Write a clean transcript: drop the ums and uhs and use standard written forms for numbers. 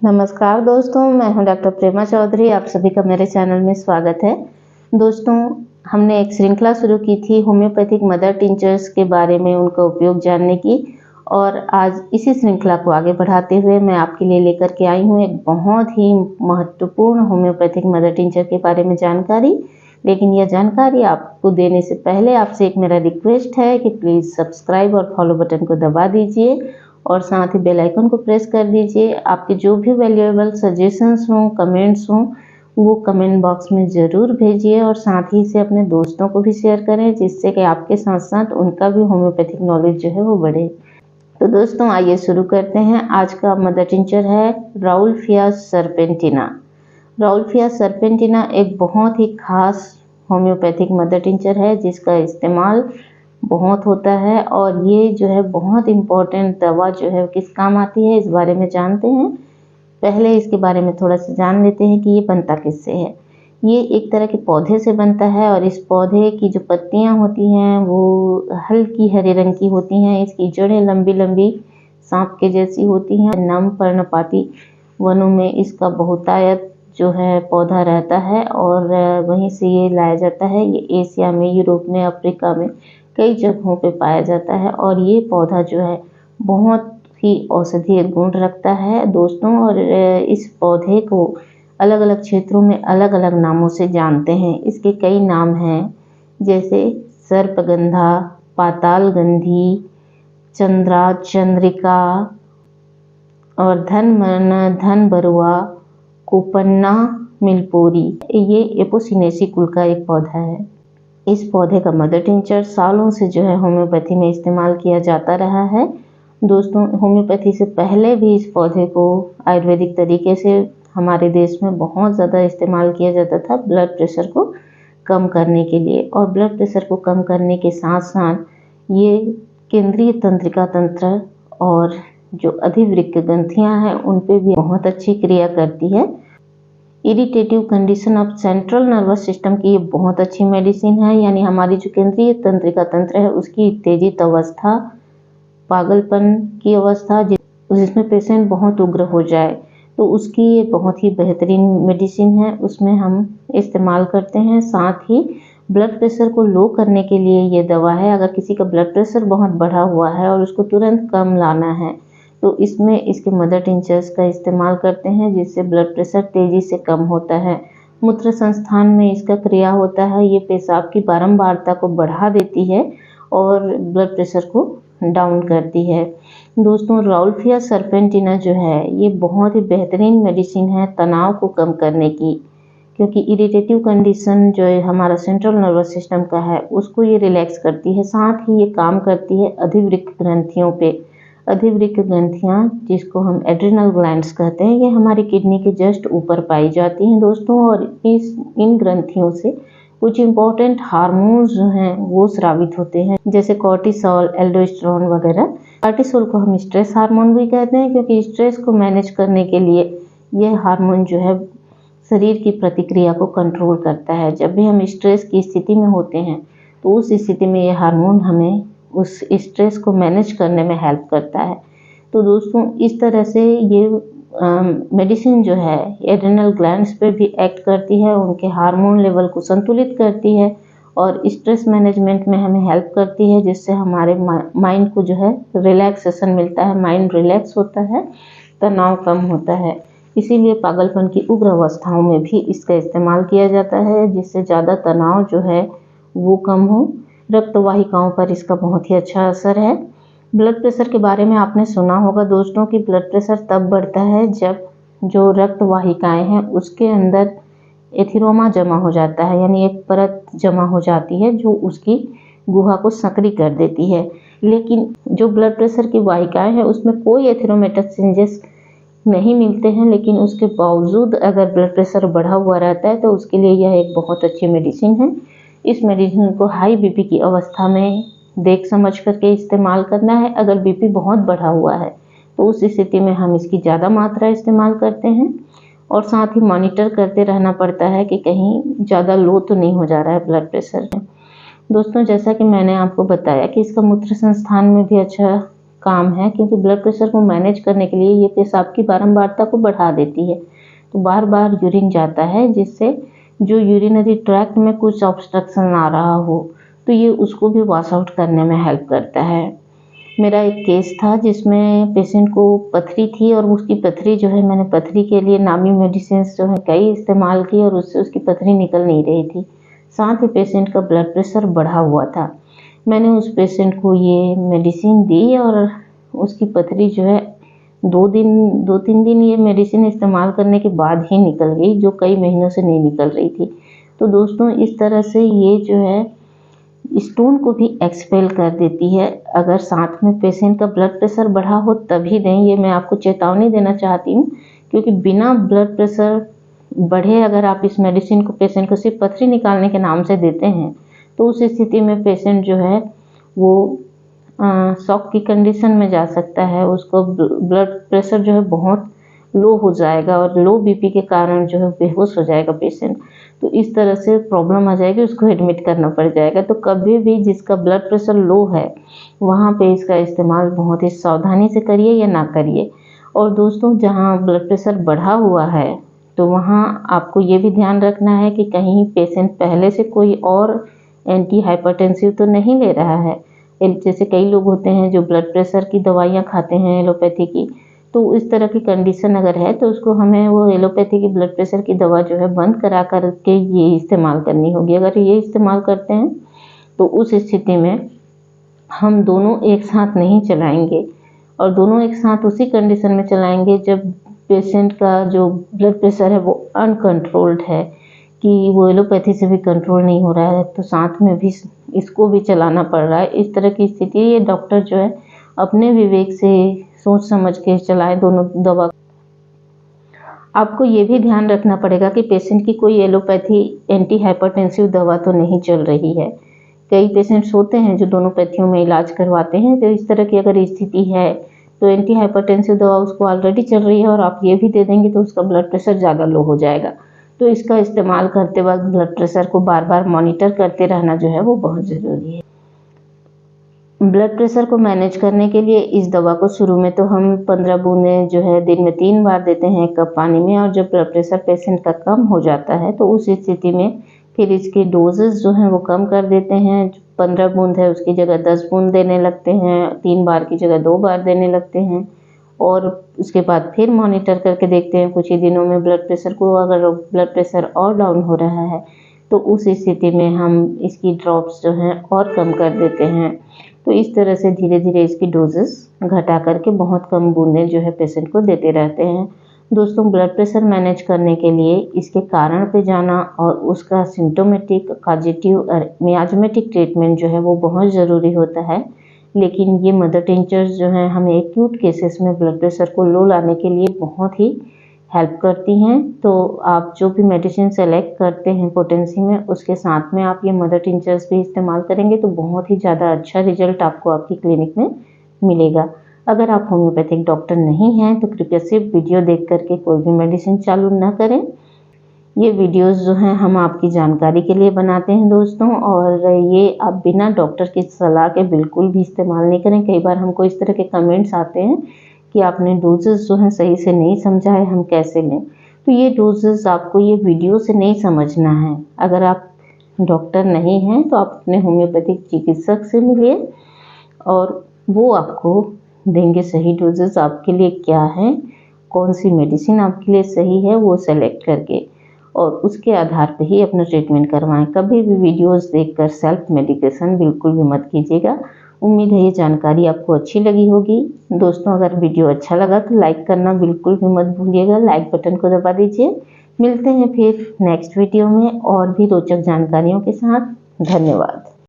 नमस्कार दोस्तों, मैं हूं डॉक्टर प्रेमा चौधरी। आप सभी का मेरे चैनल में स्वागत है। दोस्तों, हमने एक श्रृंखला शुरू की थी होम्योपैथिक मदर टिंचर्स के बारे में, उनका उपयोग जानने की, और आज इसी श्रृंखला को आगे बढ़ाते हुए मैं आपके लिए लेकर के आई हूं एक बहुत ही महत्वपूर्ण होम्योपैथिक मदर टिंचर के बारे में जानकारी। लेकिन यह जानकारी आपको देने से पहले आपसे एक मेरा रिक्वेस्ट है कि प्लीज़ सब्सक्राइब और फॉलो बटन को दबा दीजिए और साथ ही बेल आइकन को प्रेस कर दीजिए। आपके जो भी वैल्यूएबल सजेशंस हों, कमेंट्स हों, वो कमेंट बॉक्स में ज़रूर भेजिए और साथ ही इसे अपने दोस्तों को भी शेयर करें, जिससे कि आपके साथ साथ उनका भी होम्योपैथिक नॉलेज जो है वो बढ़े। तो दोस्तों, आइए शुरू करते हैं। आज का मदर टिंचर है राउल्फिया सर्पेंटिना। राउल्फिया सर्पेंटिना एक बहुत ही खास होम्योपैथिक मदर टिंचर है जिसका इस्तेमाल बहुत होता है, और ये जो है बहुत इम्पोर्टेंट दवा जो है किस काम आती है, इस बारे में जानते हैं। पहले इसके बारे में थोड़ा सा जान लेते हैं कि ये बनता किससे है। ये एक तरह के पौधे से बनता है और इस पौधे की जो पत्तियां होती हैं वो हल्की हरे रंग की होती हैं। इसकी जड़ें लंबी लंबी सांप के जैसी होती हैं। नम पर्णपाती वनों में इसका बहुतायत जो है पौधा रहता है और वहीं से ये लाया जाता है। ये एशिया में, यूरोप में, अफ्रीका में कई जगहों पे पाया जाता है और ये पौधा जो है बहुत ही औषधीय गुण रखता है दोस्तों। और इस पौधे को अलग अलग क्षेत्रों में अलग अलग नामों से जानते हैं। इसके कई नाम हैं, जैसे सर्पगंधा, पातालगंधी, चंद्रा, चंद्रिका और धन बरुआ, कोपन्ना, मिलपोरी। ये एपोसिनेसी कुल का एक पौधा है। इस पौधे का मदर टिंचर सालों से जो है होम्योपैथी में इस्तेमाल किया जाता रहा है। दोस्तों, होम्योपैथी से पहले भी इस पौधे को आयुर्वेदिक तरीके से हमारे देश में बहुत ज़्यादा इस्तेमाल किया जाता था ब्लड प्रेशर को कम करने के लिए। और ब्लड प्रेशर को कम करने के साथ साथ ये केंद्रीय तंत्रिका तंत्र और जो अधिवृक्क ग्रंथियाँ हैं उन पे भी बहुत अच्छी क्रिया करती है। Irritative condition of central nervous system की ये बहुत अच्छी मेडिसिन है, यानी हमारी जो केंद्रीय तंत्रिका तंत्र है उसकी उत्तेजित अवस्था, पागलपन की अवस्था जिसमें पेशेंट बहुत उग्र हो जाए, तो उसकी ये बहुत ही बेहतरीन मेडिसिन है, उसमें हम इस्तेमाल करते हैं। साथ ही ब्लड प्रेशर को लो करने के लिए ये दवा है। अगर किसी का ब्लड प्रेशर बहुत बढ़ा हुआ है और उसको तुरंत कम लाना है तो इसमें इसके मदर टिंचर्स का इस्तेमाल करते हैं, जिससे ब्लड प्रेशर तेज़ी से कम होता है। मूत्र संस्थान में इसका क्रिया होता है। ये पेशाब की बारंबारता को बढ़ा देती है और ब्लड प्रेशर को डाउन करती है। दोस्तों, राउल्फिया सर्पेंटिना जो है ये बहुत ही बेहतरीन मेडिसिन है तनाव को कम करने की, क्योंकि इरिटेटिव कंडीशन जो है हमारा सेंट्रल नर्वस सिस्टम का है उसको ये रिलैक्स करती है। साथ ही ये काम करती है अधिवृक्क ग्रंथियों पे। अधिवृक्क ग्रंथियाँ, जिसको हम एड्रिनल ग्लैंड्स कहते हैं, ये हमारी किडनी के जस्ट ऊपर पाई जाती हैं दोस्तों। और इन ग्रंथियों से कुछ इम्पोर्टेंट हार्मोन्स जो हैं वो स्रावित होते हैं, जैसे कॉर्टिसोल, एल्डोस्टेरोन वगैरह। कॉर्टिसोल को हम स्ट्रेस हार्मोन भी कहते हैं, क्योंकि स्ट्रेस को मैनेज करने के लिए यह हार्मोन जो है शरीर की प्रतिक्रिया को कंट्रोल करता है। जब भी हम स्ट्रेस की स्थिति में होते हैं तो उस स्थिति में यह हार्मोन हमें उस स्ट्रेस को मैनेज करने में हेल्प करता है। तो दोस्तों, इस तरह से ये मेडिसिन जो है एड्रिनल ग्लैंड्स पे भी एक्ट करती है, उनके हार्मोन लेवल को संतुलित करती है और स्ट्रेस मैनेजमेंट में हमें हेल्प करती है, जिससे हमारे माइंड को जो है रिलैक्सेशन मिलता है, माइंड रिलैक्स होता है, तनाव कम होता है। इसीलिए पागलपन की उग्र अवस्थाओं में भी इसका इस्तेमाल किया जाता है, जिससे ज़्यादा तनाव जो है वो कम हो। रक्त वाहिकाओं पर इसका बहुत ही अच्छा असर है। ब्लड प्रेशर के बारे में आपने सुना होगा दोस्तों कि ब्लड प्रेशर तब बढ़ता है जब जो रक्त वाहिकाएं हैं उसके अंदर एथिरोमा जमा हो जाता है, यानी एक परत जमा हो जाती है जो उसकी गुहा को सक्रिय कर देती है। लेकिन जो ब्लड प्रेशर की वाहिकाएं हैं उसमें कोई एथिरोमेटिक चेंजेस नहीं मिलते हैं, लेकिन उसके बावजूद अगर ब्लड प्रेशर बढ़ा हुआ रहता है तो उसके लिए यह एक बहुत अच्छी मेडिसिन है। इस मेडिसिन को हाई बीपी की अवस्था में देख समझ करके इस्तेमाल करना है। अगर बीपी बहुत बढ़ा हुआ है तो उस स्थिति में हम इसकी ज़्यादा मात्रा इस्तेमाल करते हैं और साथ ही मॉनिटर करते रहना पड़ता है कि कहीं ज़्यादा लो तो नहीं हो जा रहा है ब्लड प्रेशर। दोस्तों, जैसा कि मैंने आपको बताया कि इसका मूत्र संस्थान में भी अच्छा काम है, क्योंकि ब्लड प्रेशर को मैनेज करने के लिए ये पेशाब की बारंबारता को बढ़ा देती है। तो बार बार यूरिन जाता है, जिससे जो यूरिनरी ट्रैक्ट में कुछ ऑब्स्ट्रक्शन आ रहा हो तो ये उसको भी वॉश आउट करने में हेल्प करता है। मेरा एक केस था जिसमें पेशेंट को पथरी थी, और उसकी पथरी जो है, मैंने पथरी के लिए नामी मेडिसिन जो है कई इस्तेमाल की, और उससे उसकी पथरी निकल नहीं रही थी। साथ ही पेशेंट का ब्लड प्रेशर बढ़ा हुआ था। मैंने उस पेशेंट को ये मेडिसिन दी, और उसकी पथरी जो है 2-3 दिन ये मेडिसिन इस्तेमाल करने के बाद ही निकल गई, जो कई महीनों से नहीं निकल रही थी। तो दोस्तों, इस तरह से ये जो है स्टोन को भी एक्सपेल कर देती है। अगर साथ में पेशेंट का ब्लड प्रेशर बढ़ा हो तभी दें, ये मैं आपको चेतावनी देना चाहती हूँ, क्योंकि बिना ब्लड प्रेशर बढ़े अगर आप इस मेडिसिन को पेशेंट को सिर्फ पथरी निकालने के नाम से देते हैं, तो उस स्थिति में पेशेंट जो है वो शॉक की कंडीशन में जा सकता है। उसको ब्लड प्रेशर जो है बहुत लो हो जाएगा, और लो बीपी के कारण जो है बेहोश हो जाएगा पेशेंट। तो इस तरह से प्रॉब्लम आ जाएगी, उसको एडमिट करना पड़ जाएगा। तो कभी भी जिसका ब्लड प्रेशर लो है वहाँ पे इसका इस्तेमाल बहुत ही सावधानी से करिए या ना करिए। और दोस्तों, जहाँ ब्लड प्रेशर बढ़ा हुआ है तो वहाँ आपको ये भी ध्यान रखना है कि कहीं पेशेंट पहले से कोई और एंटी हाइपरटेंसिव तो नहीं ले रहा है। जैसे कई लोग होते हैं जो ब्लड प्रेशर की दवाइयाँ खाते हैं एलोपैथी की, तो इस तरह की कंडीशन अगर है तो उसको हमें वो एलोपैथी की ब्लड प्रेशर की दवा जो है बंद करा कर के ये इस्तेमाल करनी होगी। अगर ये इस्तेमाल करते हैं तो उस स्थिति में हम दोनों एक साथ नहीं चलाएंगे, और दोनों एक साथ उसी कंडीशन में चलाएंगे जब पेशेंट का जो ब्लड प्रेशर है वो अनकंट्रोल्ड है, कि वो एलोपैथी से भी कंट्रोल नहीं हो रहा है, तो साथ में भी इसको भी चलाना पड़ रहा है। इस तरह की स्थिति ये डॉक्टर जो है अपने विवेक से सोच समझ के चलाए दोनों दवा। आपको ये भी ध्यान रखना पड़ेगा कि पेशेंट की कोई एलोपैथी एंटी हाइपरटेंसिव दवा तो नहीं चल रही है। कई पेशेंट्स होते हैं जो दोनों पैथियों में इलाज करवाते हैं, तो इस तरह की अगर स्थिति है तो एंटी हाइपरटेंसिव दवा उसको ऑलरेडी चल रही है और आप ये भी दे देंगे तो उसका ब्लड प्रेशर ज़्यादा लो हो जाएगा। तो इसका इस्तेमाल करते वक्त ब्लड प्रेशर को बार बार मॉनिटर करते रहना जो है वो बहुत ज़रूरी है। ब्लड प्रेशर को मैनेज करने के लिए इस दवा को शुरू में तो हम 15 बूंदें जो है दिन में 3 बार देते हैं 1 कप पानी में, और जब ब्लड प्रेशर पेशेंट का कम हो जाता है तो उस स्थिति में फिर इसके डोजेस जो हैं वो कम कर देते हैं। 15 बूंद है उसकी जगह 10 बूंद देने लगते हैं, 3 बार की जगह 2 बार देने लगते हैं, और उसके बाद फिर मॉनिटर करके देखते हैं कुछ ही दिनों में ब्लड प्रेशर को। अगर ब्लड प्रेशर और डाउन हो रहा है तो उस स्थिति में हम इसकी ड्रॉप्स जो हैं और कम कर देते हैं। तो इस तरह से धीरे धीरे इसकी डोजेस घटा करके बहुत कम बूंदें जो है पेशेंट को देते रहते हैं। दोस्तों, ब्लड प्रेशर मैनेज करने के लिए इसके कारण पे जाना और उसका सिम्टोमेटिक, कॉजेटिव और मियाजमेटिक ट्रीटमेंट जो है वो बहुत ज़रूरी होता है। लेकिन ये मदर टिंचर्स जो हैं हमें एक्यूट केसेस में ब्लड प्रेशर को लो लाने के लिए बहुत ही हेल्प करती हैं। तो आप जो भी मेडिसिन सेलेक्ट करते हैं पोटेंसी में, उसके साथ में आप ये मदर टिंचर्स भी इस्तेमाल करेंगे तो बहुत ही ज़्यादा अच्छा रिजल्ट आपको आपकी क्लिनिक में मिलेगा। अगर आप होम्योपैथिक डॉक्टर नहीं हैं तो कृपया सिर्फ वीडियो देख करके कोई भी मेडिसिन चालू ना करें। ये वीडियोस जो हैं हम आपकी जानकारी के लिए बनाते हैं दोस्तों, और ये आप बिना डॉक्टर की सलाह के बिल्कुल भी इस्तेमाल नहीं करें। कई बार हमको इस तरह के कमेंट्स आते हैं कि आपने डोजेस जो हैं सही से नहीं समझा है, हम कैसे लें। तो ये डोजेस आपको ये वीडियो से नहीं समझना है। अगर आप डॉक्टर नहीं हैं तो आप अपने होम्योपैथिक चिकित्सक से मिलिए और वो आपको देंगे सही डोजेस आपके लिए क्या है, कौन सी मेडिसिन आपके लिए सही है वो सेलेक्ट करके, और उसके आधार पे ही अपना ट्रीटमेंट करवाएं। कभी भी वीडियोस देखकर सेल्फ मेडिकेशन बिल्कुल भी मत कीजिएगा। उम्मीद है ये जानकारी आपको अच्छी लगी होगी। दोस्तों, अगर वीडियो अच्छा लगा तो लाइक करना बिल्कुल भी मत भूलिएगा, लाइक बटन को दबा दीजिए। मिलते हैं फिर नेक्स्ट वीडियो में और भी रोचक जानकारियों के साथ। धन्यवाद।